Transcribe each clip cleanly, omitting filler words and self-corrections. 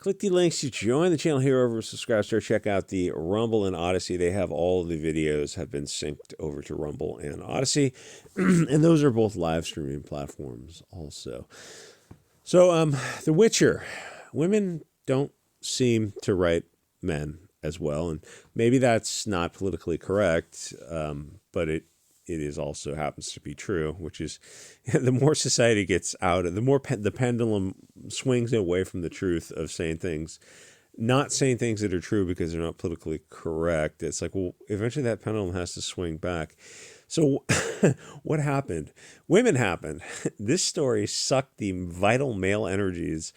Click the links to join the channel here over subscribe or check out the Rumble and Odyssey. They have all the videos have been synced over to Rumble and Odyssey. And those are both live streaming platforms also. So The Witcher. Women don't seem to write men as well. And maybe that's not politically correct, but it is also happens to be true, which is the more society gets out of, the more the pendulum swings away from the truth of saying things, not saying things that are true because they're not politically correct. It's like, well, eventually that pendulum has to swing back. So what happened? Women happened. This story sucked the vital male energies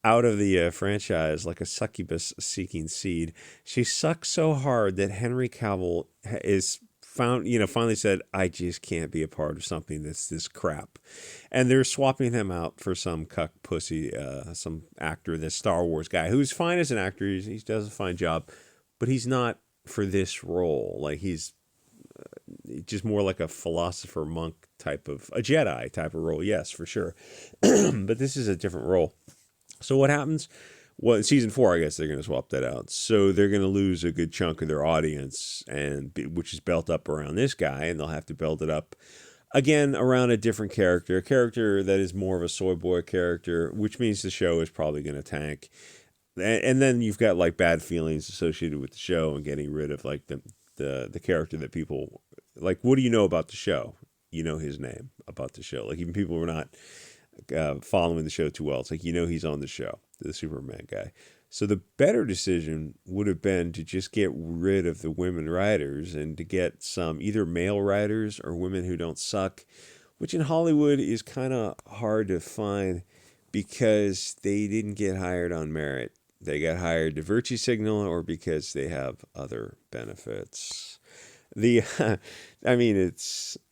out of the franchise like a succubus seeking seed. She sucked so hard that Henry Cavill is finally said, I just can't be a part of something that's this crap. And they're swapping him out for some cuck pussy, some actor, this Star Wars guy, who's fine as an actor. He does a fine job, but he's not for this role. Like, he's just more like a philosopher monk type of, a Jedi type of role. Yes, for sure. But this is a different role. So what happens? Well, in season 4, I guess they're going to swap that out. So they're going to lose a good chunk of their audience, which is built up around this guy, and they'll have to build it up again around a different character, a character that is more of a soy boy character, which means the show is probably going to tank. And then you've got like bad feelings associated with the show and getting rid of like the character that people like. What do you know about the show? You know his name about the show. Like, even people who are not following the show too well, it's like, he's on the show, the Superman guy. So the better decision would have been to just get rid of the women writers and to get some either male writers or women who don't suck, which in Hollywood is kind of hard to find because they didn't get hired on merit. They got hired to virtue signal or because they have other benefits.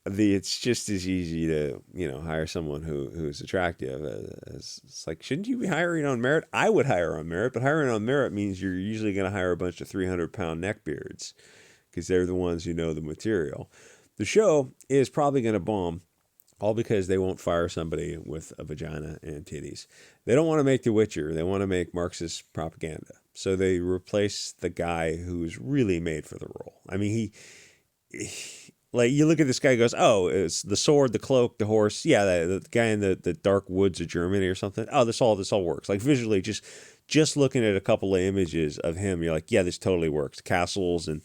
It's just as easy to, hire someone who's attractive as it's like, shouldn't you be hiring on merit? I would hire on merit, but hiring on merit means you're usually going to hire a bunch of 300-pound neckbeards because they're the ones who know the material. The show is probably going to bomb, all because they won't fire somebody with a vagina and titties. They don't want to make The Witcher. They want to make Marxist propaganda. So they replace the guy who's really made for the role. I mean, he like, you look at this guy and goes, oh, it's the sword, the cloak, the horse. Yeah, the guy in the dark woods of Germany or something. Oh, this all works. Like, visually, just looking at a couple of images of him, you're like, yeah, this totally works. Castles and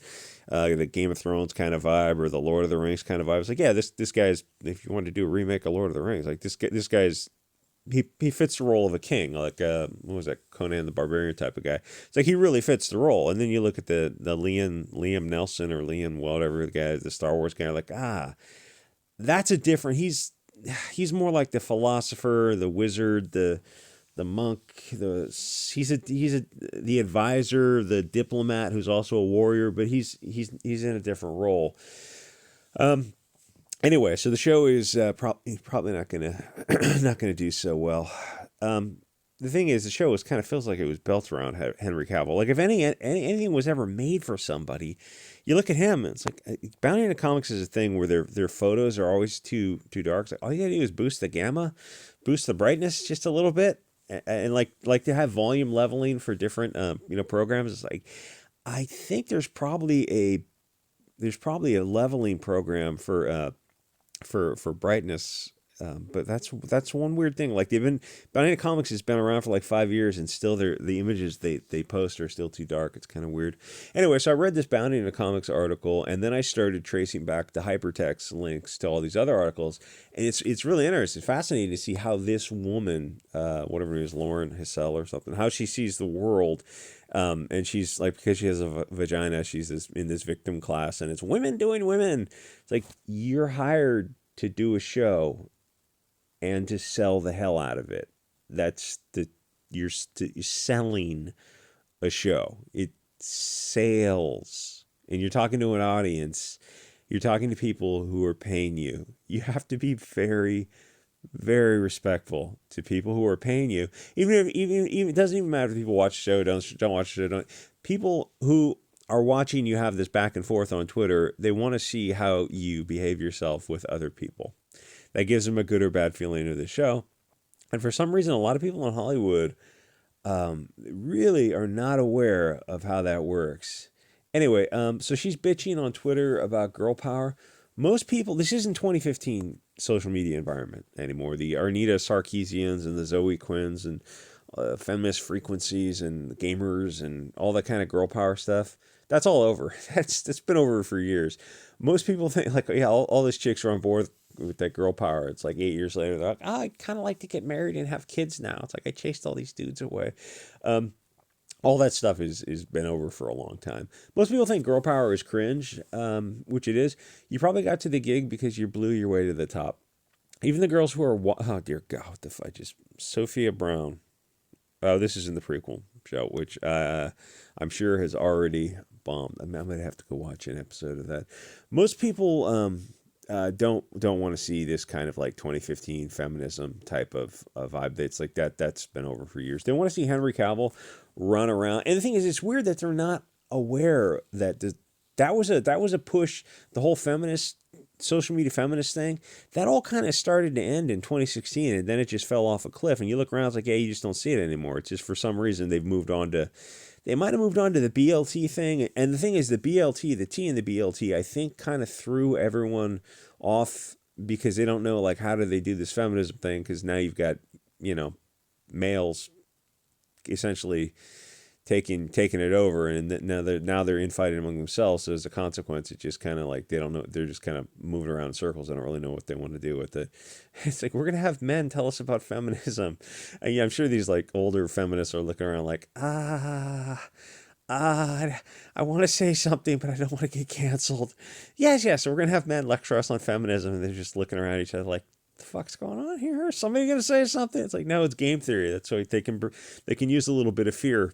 the Game of Thrones kind of vibe or the Lord of the Rings kind of vibe. It's like, yeah, this guy's, if you want to do a remake of Lord of the Rings, like this guy's, he fits the role of a king, like what was that, Conan the Barbarian type of guy. It's like he really fits the role. And then you look at the Liam Nelson or Liam whatever the guy, the Star Wars guy, like, that's a different. He's more like the philosopher, the wizard, the monk. He's the advisor, the diplomat who's also a warrior, but he's in a different role. Anyway, so the show is probably not gonna do so well. The thing is, the show kind of feels like it was built around Henry Cavill. Like, if anything was ever made for somebody, you look at him, and it's like Bounty in the Comics is a thing where their photos are always too dark. It's like, all you gotta do is boost the gamma, boost the brightness just a little bit, and like to have volume leveling for different programs. It's like, I think there's probably a leveling program for brightness, but that's one weird thing. Like, Bounty Comics has been around for like 5 years, and still the images they post are still too dark. It's kind of weird. Anyway, so I read this Bounty in the Comics article, and then I started tracing back the hypertext links to all these other articles, and it's really interesting, fascinating to see how this woman, whatever it is, Lauren Hissell or something, how she sees the world. And she's like, because she has a vagina, she's in this victim class, and it's women doing women. It's like, you're hired to do a show and to sell the hell out of it. You're selling a show. It sales, and you're talking to an audience. You're talking to people who are paying you. You have to be very, very respectful to people who are paying you. Even it doesn't even matter if people watch the show, don't watch the show. People who are watching you have this back and forth on Twitter, they want to see how you behave yourself with other people. That gives them a good or bad feeling of the show. And for some reason, a lot of people in Hollywood really are not aware of how that works. Anyway, so she's bitching on Twitter about girl power. Most people, this isn't 2015 social media environment anymore. The Arnita Sarkeesians and the Zoe Quinns and feminist frequencies and gamers and all that kind of girl power stuff. That's all over. That's been over for years. Most people think like, yeah, all these chicks are on board with that girl power. It's like 8 years later, they're like, oh, I kind of like to get married and have kids now. It's like I chased all these dudes away. All that stuff is been over for a long time. Most people think girl power is cringe, which it is. You probably got to the gig because you blew your way to the top. Even the girls who are oh dear God, what the fuck? Just Sophia Brown. Oh, this is in the prequel show, which I'm sure has already bombed. I might have to go watch an episode of that. Most people don't want to see this kind of like 2015 feminism type of vibe. That's like that. That's been over for years. They want to see Henry Cavill run around. And the thing is, it's weird that they're not aware that that was a push. The whole feminist social media feminist thing, that all kind of started to end in 2016, and then it just fell off a cliff. And you look around, it's like, yeah, you just don't see it anymore. It's just for some reason they might have moved on to the BLT thing. And the thing is, the BLT, the T in the BLT, I think kind of threw everyone off because they don't know, like, how do they do this feminism thing? Because now you've got, males essentially taking it over, and now they're infighting among themselves. So as a consequence, it just kind of like they don't know. They're just kind of moving around in circles. They don't really know what they want to do with it. It's like, we're gonna have men tell us about feminism. And yeah, I'm sure these like older feminists are looking around like, I want to say something, but I don't want to get canceled. Yes. So we're gonna have men lecture us on feminism, and they're just looking around each other like, the fuck's going on here? Is somebody gonna say something? It's like, no, it's game theory. That's why they can use a little bit of fear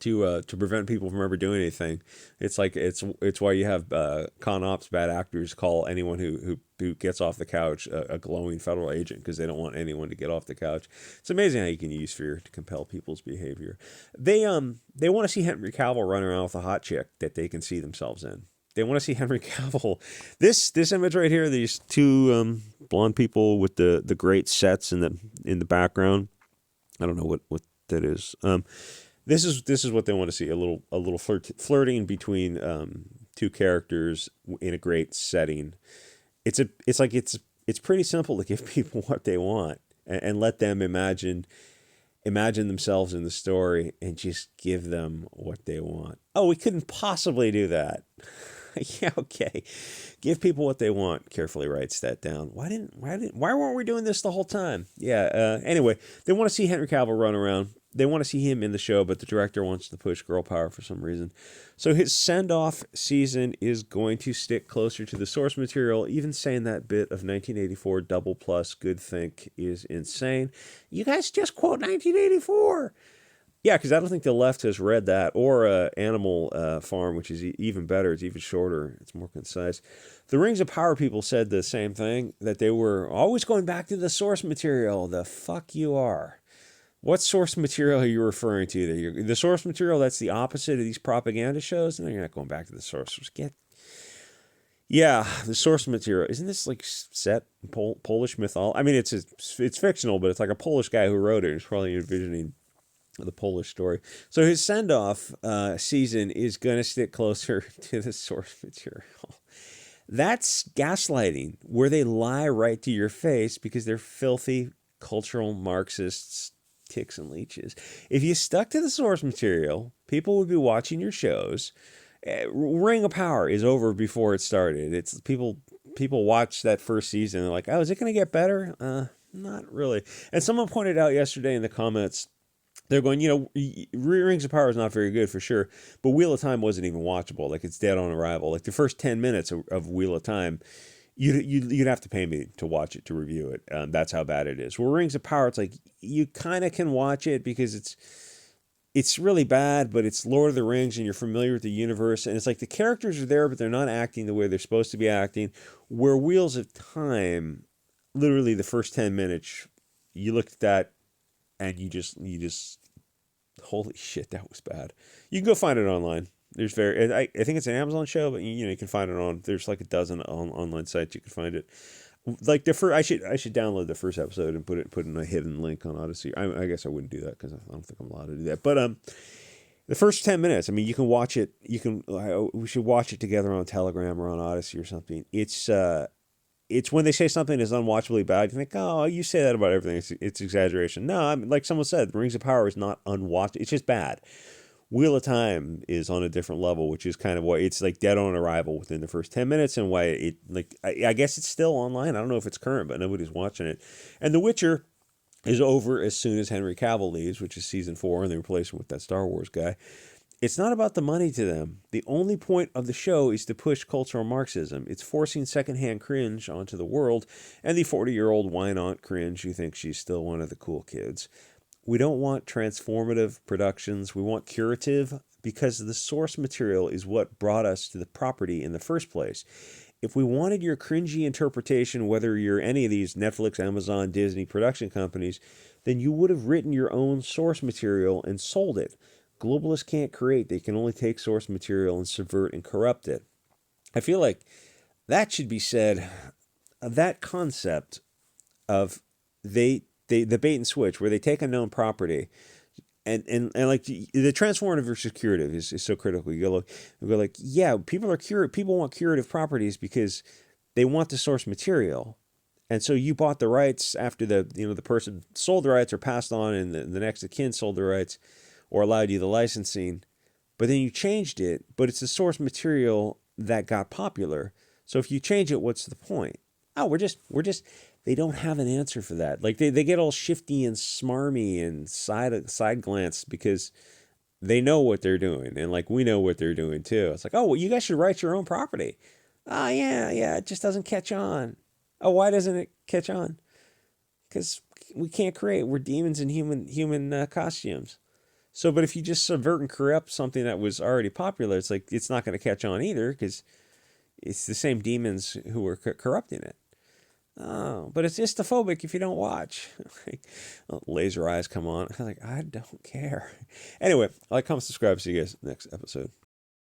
to prevent people from ever doing anything. It's like it's why you have con ops, bad actors call anyone who gets off the couch a glowing federal agent, because they don't want anyone to get off the couch. It's amazing how you can use fear to compel people's behavior. They want to see Henry Cavill run around with a hot chick that they can see themselves in. They want to see Henry Cavill. This image right here, these two blonde people with the great sets in the background. I don't know what that is. This is what they want to see, a little flirting between two characters in a great setting. It's pretty simple to give people what they want and let them imagine themselves in the story and just give them what they want. Oh, we couldn't possibly do that. Yeah, okay. Give people what they want. Carefully writes that down. Why weren't we doing this the whole time? Yeah. Anyway, they want to see Henry Cavill run around. They want to see him in the show, but the director wants to push girl power for some reason. So his send-off season is going to stick closer to the source material. Even saying that bit of 1984 double plus good think is insane. You guys just quote 1984. Yeah, because I don't think the left has read that, or Animal Farm, which is even better. It's even shorter. It's more concise. The Rings of Power people said the same thing, that they were always going back to the source material. The fuck you are. What source material are you referring to? The source material that's the opposite of these propaganda shows? No, you're not going back to the source. Yeah, the source material. Isn't this like set in Polish mythology? I mean, it's fictional, but it's like a Polish guy who wrote it. He's probably envisioning the Polish story. So his send-off season is going to stick closer to the source material. That's gaslighting, where they lie right to your face because they're filthy cultural Marxists, ticks and leeches. If you stuck to the source material, people would be watching your shows. Ring of Power is over before it started. It's people watch that first season and they're like, oh, is it going to get better? Not really. And someone pointed out yesterday in the comments, they're going, Rings of Power is not very good for sure, but Wheel of Time wasn't even watchable. Like, it's dead on arrival. Like, the first 10 minutes of Wheel of Time, you'd have to pay me to watch it, to review it. That's how bad it is. Well, Rings of Power, it's like you kind of can watch it because it's really bad, but it's Lord of the Rings and you're familiar with the universe, and it's like the characters are there, but they're not acting the way they're supposed to be acting. Where Wheels of Time, literally the first 10 minutes, you look at that and you just holy shit, that was bad. You can go find it online. There's I think it's an Amazon show, but you can find it on, there's like a dozen online sites you can find it. like the first, I should download the first episode and put in a hidden link on Odyssey. I guess I wouldn't do that because I don't think I'm allowed to do that. But the first 10 minutes, I mean, you can watch it. We should watch it together on Telegram or on Odyssey or something. It's when they say something is unwatchably bad, you think, oh, you say that about everything. It's exaggeration. No, I mean, like someone said, Rings of Power is not unwatchable. It's just bad. Wheel of Time is on a different level, which is kind of why it's like dead on arrival within the first 10 minutes, and why it, like, I guess it's still online. I don't know if it's current, but nobody's watching it. And The Witcher is over as soon as Henry Cavill leaves, which is season 4, and they replace him with that Star Wars guy. It's not about the money to them. The only point of the show is to push cultural Marxism. It's forcing secondhand cringe onto the world, and the 40-year-old wine-aunt cringe who thinks she's still one of the cool kids. We don't want transformative productions. We want curative, because the source material is what brought us to the property in the first place. If we wanted your cringy interpretation, whether you're any of these Netflix, Amazon, Disney production companies, then you would have written your own source material and sold it. Globalists can't create. They can only take source material and subvert and corrupt it. I feel like that should be said. That concept of the bait and switch, where they take a known property, and like the transformative versus curative is so critical. You go like, yeah, people want curative properties because they want the source material, and so you bought the rights after the person sold the rights or passed on, and the next of kin sold the rights or allowed you the licensing, but then you changed it, but it's the source material that got popular. So if you change it, what's the point? Oh, we're just they don't have an answer for that. Like they get all shifty and smarmy and side glance because they know what they're doing, and like we know what they're doing too. It's like, oh, well, you guys should write your own property. Oh yeah, it just doesn't catch on. Oh, why doesn't it catch on? Because we can't create. We're demons in human costumes. So, but if you just subvert and corrupt something that was already popular, it's like it's not going to catch on either because it's the same demons who are corrupting it. Oh, but it's istophobic if you don't watch. Laser eyes come on. I'm like, I don't care. Anyway, like, comment, subscribe. See you guys next episode.